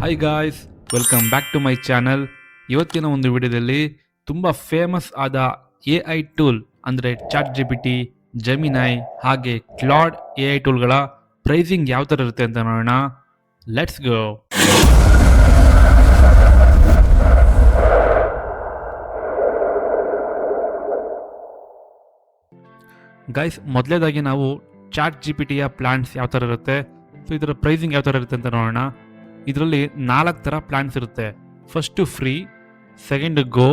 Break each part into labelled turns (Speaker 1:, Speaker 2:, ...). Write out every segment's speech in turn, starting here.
Speaker 1: Hi guys, welcome back to my channel. ಇವತ್ತಿನ ಒಂದು ವಿಡಿಯೋದಲ್ಲಿ ತುಂಬ ಫೇಮಸ್ ಆದ AI ಟೂಲ್ ಅಂದರೆ ChatGPT, ಜೆಮಿನೈ ಹಾಗೆ ಕ್ಲಾಡ್ AI ಟೂಲ್ಗಳ ಪ್ರೈಸಿಂಗ್ ಯಾವ ಥರ ಇರುತ್ತೆ ಅಂತ ನೋಡೋಣ. Let's go. ಗೈಸ್, ಮೊದಲೇದಾಗಿ ನಾವು ChatGPTಯ ಪ್ಲಾನ್ಸ್ ಯಾವ ಥರ ಇರುತ್ತೆ, ಸೊ ಇದರ ಪ್ರೈಸಿಂಗ್ ಯಾವ ಥರ ಇರುತ್ತೆ ಅಂತ ನೋಡೋಣ. ಇದರಲ್ಲಿ 4 ಥರ ಪ್ಲಾನ್ಸ್ ಇರುತ್ತೆ. ಫಸ್ಟು ಫ್ರೀ, ಸೆಕೆಂಡ್ ಗೋ,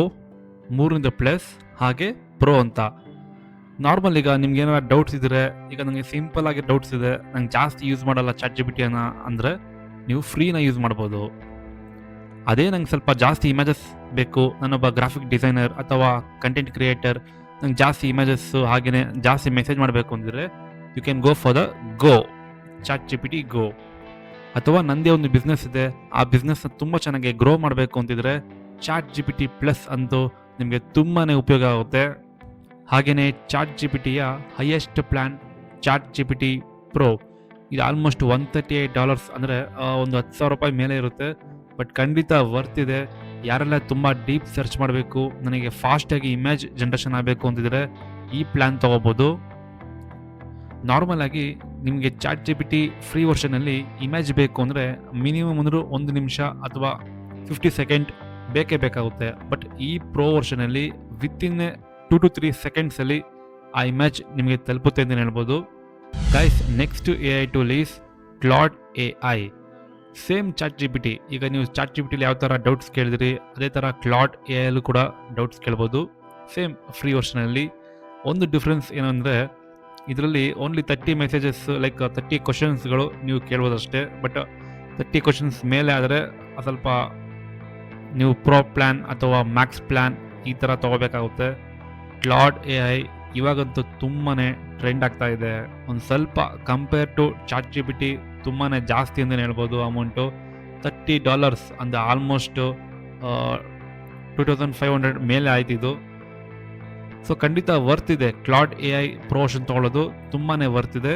Speaker 1: ಮೂರನೇದು ಪ್ಲಸ್ ಹಾಗೆ ಪ್ರೋ ಅಂತ. ನಾರ್ಮಲ್ ಈಗ ನಿಮ್ಗೆ ಏನಾದ್ರು ಡೌಟ್ಸ್ ಇದ್ದರೆ, ಈಗ ನನಗೆ ಸಿಂಪಲ್ ಆಗಿ ಡೌಟ್ಸ್ ಇದೆ, ನಂಗೆ ಜಾಸ್ತಿ ಯೂಸ್ ಮಾಡಲ್ಲ ChatGPTನ ಅಂದರೆ ನೀವು ಫ್ರೀನ ಯೂಸ್ ಮಾಡ್ಬೋದು. ಅದೇ ನಂಗೆ ಸ್ವಲ್ಪ ಜಾಸ್ತಿ ಇಮೇಜಸ್ ಬೇಕು, ನಾನೊಬ್ಬ ಗ್ರಾಫಿಕ್ ಡಿಸೈನರ್ ಅಥವಾ ಕಂಟೆಂಟ್ ಕ್ರಿಯೇಟರ್, ನಂಗೆ ಜಾಸ್ತಿ ಇಮೇಜಸ್ಸು ಹಾಗೆಯೇ ಜಾಸ್ತಿ ಮೆಸೇಜ್ ಮಾಡಬೇಕು ಅಂದರೆ you can go for the go, ChatGPT go. ಅಥವಾ ನನ್ನದೇ ಒಂದು ಬಿಸ್ನೆಸ್ ಇದೆ, ಆ ಬಿಸ್ನೆಸ್ನ ತುಂಬ ಚೆನ್ನಾಗಿ ಗ್ರೋ ಮಾಡಬೇಕು ಅಂತಿದ್ರೆ ChatGPT ಪ್ಲಸ್ ಅಂತೂ ನಿಮಗೆ ತುಂಬಾ ಉಪಯೋಗ ಆಗುತ್ತೆ. ಹಾಗೆಯೇ ChatGPTಯ ಹೈಯೆಸ್ಟ್ ಪ್ಲ್ಯಾನ್ ChatGPT ಪ್ರೋ, ಇದು ಆಲ್ಮೋಸ್ಟ್ $138 ಅಂದರೆ ಒಂದು $10,000 ಮೇಲೆ ಇರುತ್ತೆ. ಬಟ್ ಖಂಡಿತ ವರ್ತ್ ಇದೆ. ಯಾರೆಲ್ಲ ತುಂಬ ಡೀಪ್ ಸರ್ಚ್ ಮಾಡಬೇಕು, ನನಗೆ ಫಾಸ್ಟಾಗಿ ಇಮೇಜ್ ಜನ್ರೇಷನ್ ಆಗಬೇಕು ಅಂತಿದ್ರೆ ಈ ಪ್ಲ್ಯಾನ್ ತೊಗೋಬೋದು. ನಾರ್ಮಲ್ ಆಗಿ ನಿಮಗೆ ChatGPT ಫ್ರೀ ವರ್ಷನಲ್ಲಿ ಇಮೇಜ್ ಬೇಕು ಅಂದರೆ ಮಿನಿಮಮ್ ಅಂದರೂ 1 ನಿಮಿಷ ಅಥವಾ 50 ಸೆಕೆಂಡ್ ಬೇಕೇ ಬೇಕಾಗುತ್ತೆ. ಬಟ್ ಈ ಪ್ರೋ ವರ್ಷನಲ್ಲಿ ವಿತಿನ್ 2 to 3 ಸೆಕೆಂಡ್ಸಲ್ಲಿ ಆ ಇಮೇಜ್ ನಿಮಗೆ ತಲುಪುತ್ತೆ ಅಂತ ಹೇಳ್ಬೋದು. Guys, next AI tool is Cloud AI. Same ChatGPT, ಈಗ ನೀವು ChatGPTಲಿ ಯಾವ ಥರ ಡೌಟ್ಸ್ ಕೇಳಿದ್ರಿ ಅದೇ ಥರ ಕ್ಲಾಡ್ AIಯಲ್ಲೂ ಕೂಡ ಡೌಟ್ಸ್ ಕೇಳ್ಬೋದು. ಸೇಮ್ ಫ್ರೀ ವರ್ಷನಲ್ಲಿ ಒಂದು ಡಿಫ್ರೆನ್ಸ್ ಏನಂದರೆ ಇದರಲ್ಲಿ ಓನ್ಲಿ 30 ಮೆಸೇಜಸ್ ಲೈಕ್ 30 ಕ್ವಶನ್ಸ್ಗಳು ನೀವು ಕೇಳ್ಬೋದಷ್ಟೇ. ಬಟ್ 30 ಕ್ವಶನ್ಸ್ ಮೇಲೆ ಆದರೆ ಸ್ವಲ್ಪ ನೀವು ಪ್ರೋ ಪ್ಲ್ಯಾನ್ ಅಥವಾ ಮ್ಯಾಕ್ಸ್ ಪ್ಲ್ಯಾನ್ ಈ ಥರ ತೊಗೋಬೇಕಾಗುತ್ತೆ. ಕ್ಲಾಡ್ AI ಇವಾಗಂತೂ ತುಂಬಾ ಟ್ರೆಂಡ್ ಆಗ್ತಾ ಇದೆ. ಒಂದು ಸ್ವಲ್ಪ ಕಂಪೇರ್ ಟು ChatGPT ತುಂಬಾ ಜಾಸ್ತಿ ಅಂತಲೇ ಹೇಳ್ಬೋದು ಅಮೌಂಟು. $30 ಅಂದರೆ ಆಲ್ಮೋಸ್ಟ್ 2500 ಮೇಲೆ ಆಯ್ತಿದ್ದು. ಸೊ ಖಂಡಿತ ವರ್ತ್ ಇದೆ. ಕ್ಲಾಡ್ AI ಪ್ರೋ ವರ್ಷನ್ ತೊಗೊಳ್ಳೋದು ತುಂಬಾ ವರ್ತ್ ಇದೆ.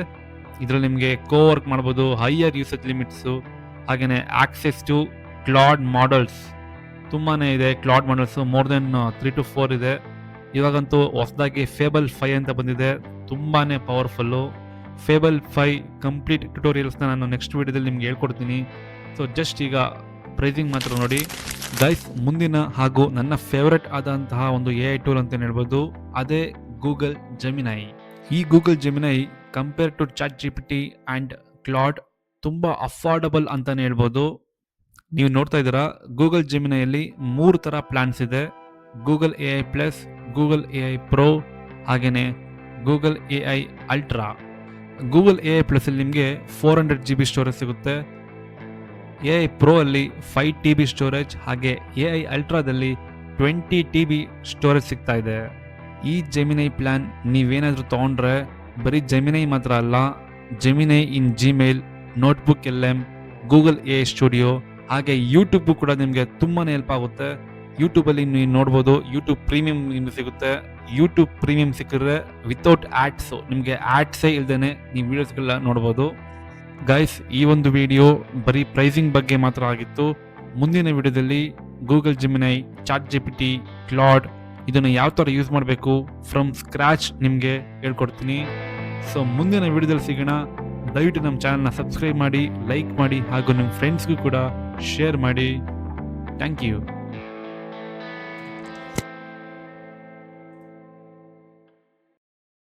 Speaker 1: ಇದರಲ್ಲಿ ನಿಮಗೆ ವರ್ಕ್ ಮಾಡ್ಬೋದು, ಹೈಯರ್ ಯೂಸೇಜ್ ಲಿಮಿಟ್ಸು, ಹಾಗೆಯೇ ಆಕ್ಸೆಸ್ ಟು ಕ್ಲಾಡ್ ಮಾಡಲ್ಸ್ ತುಂಬಾ ಇದೆ. Cloud models more than 3 to 4 ಇದೆ. ಇವಾಗಂತೂ ಹೊಸದಾಗಿ Fable 5 ಅಂತ ಬಂದಿದೆ, ತುಂಬಾ ಪವರ್ಫುಲ್ಲು. Fable 5 ಕಂಪ್ಲೀಟ್ ಟ್ಯುಟೋರಿಯಲ್ಸ್ನ ನಾನು ನೆಕ್ಸ್ಟ್ ವೀಡಿಯೋದಲ್ಲಿ ನಿಮ್ಗೆ ಹೇಳ್ಕೊಡ್ತೀನಿ. ಸೊ ಜಸ್ಟ್ ಈಗ ಪ್ರೈಸಿಂಗ್ ಮಾತ್ರ ನೋಡಿ. ಗೈಸ್, ಮುಂದಿನ ಹಾಗೂ ನನ್ನ ಫೇವ್ರೆಟ್ ಆದಂತಹ ಒಂದು AI ಟೂಲ್ ಅಂತ ಹೇಳ್ಬೋದು, ಅದೇ ಗೂಗಲ್ ಜೆಮಿನೈ. ಈ Google Gemini compare to ChatGPT and Claude ತುಂಬ ಅಫೋರ್ಡಬಲ್ ಅಂತಲೇ ಹೇಳ್ಬೋದು. ನೀವು ನೋಡ್ತಾ ಇದ್ದೀರಾ, ಗೂಗಲ್ ಜೆಮಿನೈಯಲ್ಲಿ 3 ಥರ ಪ್ಲ್ಯಾನ್ಸ್ ಇದೆ. Google AI plus, Google AI pro ಹಾಗೆಯೇ Google AI ultra. Google AI ಪ್ಲಸ್ಸಲ್ಲಿ ನಿಮಗೆ 400 GB ಸ್ಟೋರೇಜ್ ಸಿಗುತ್ತೆ. AI ಪ್ರೋ ಅಲ್ಲಿ 5 TB ಸ್ಟೋರೇಜ್ ಹಾಗೆ AI ಅಲ್ಟ್ರಾದಲ್ಲಿ 20 TB ಸ್ಟೋರೇಜ್ ಸಿಗ್ತಾ ಇದೆ. ಈ ಜೆಮಿನೈ ಪ್ಲ್ಯಾನ್ ನೀವೇನಾದರೂ ತೊಗೊಂಡ್ರೆ ಬರೀ ಜೆಮಿನೈ ಮಾತ್ರ ಅಲ್ಲ, Gemini in Gmail, notebook LM, Google AI studio ಹಾಗೆ ಯೂಟ್ಯೂಬ್ ಕೂಡ ನಿಮಗೆ ತುಂಬಾ ಹೆಲ್ಪ್ ಆಗುತ್ತೆ. ಯೂಟ್ಯೂಬಲ್ಲಿ ನೀವು ನೋಡ್ಬೋದು, ಯೂಟ್ಯೂಬ್ ಪ್ರೀಮಿಯಂ ನಿಮಗೆ ಸಿಗುತ್ತೆ. ಯೂಟ್ಯೂಬ್ ಪ್ರೀಮಿಯಂ ಸಿಕ್ಕಿದ್ರೆ ವಿತೌಟ್ ಆ್ಯಡ್ಸು, ನಿಮಗೆ ಆ್ಯಡ್ಸೇ ಇಲ್ದೇ ನೀವು ವೀಡಿಯೋಸ್ಗಳನ್ನ ನೋಡ್ಬೋದು. ಗೈಸ್, ಈ ಒಂದು ವಿಡಿಯೋ ಬರೀ ಪ್ರೈಸಿಂಗ್ ಬಗ್ಗೆ ಮಾತ್ರ ಆಗಿತ್ತು. ಮುಂದಿನ ವಿಡಿಯೋದಲ್ಲಿ ಗೂಗಲ್ ಜೆಮಿನೈ, ChatGPT, ಕ್ಲಾಡ್ ಇದನ್ನು ಯಾವ ಥರ ಯೂಸ್ ಮಾಡಬೇಕು ಫ್ರಮ್ ಸ್ಕ್ರ್ಯಾಚ್ ನಿಮಗೆ ಹೇಳ್ಕೊಡ್ತೀನಿ. ಸೊ ಮುಂದಿನ ವಿಡಿಯೋದಲ್ಲಿ ಸಿಗೋಣ. ದಯವಿಟ್ಟು ನಮ್ಮ ಚಾನಲ್ನ ಸಬ್ಸ್ಕ್ರೈಬ್ ಮಾಡಿ, ಲೈಕ್ ಮಾಡಿ ಹಾಗೂ ನಿಮ್ಮ ಫ್ರೆಂಡ್ಸ್ಗೂ ಕೂಡ ಶೇರ್ ಮಾಡಿ. Thank you.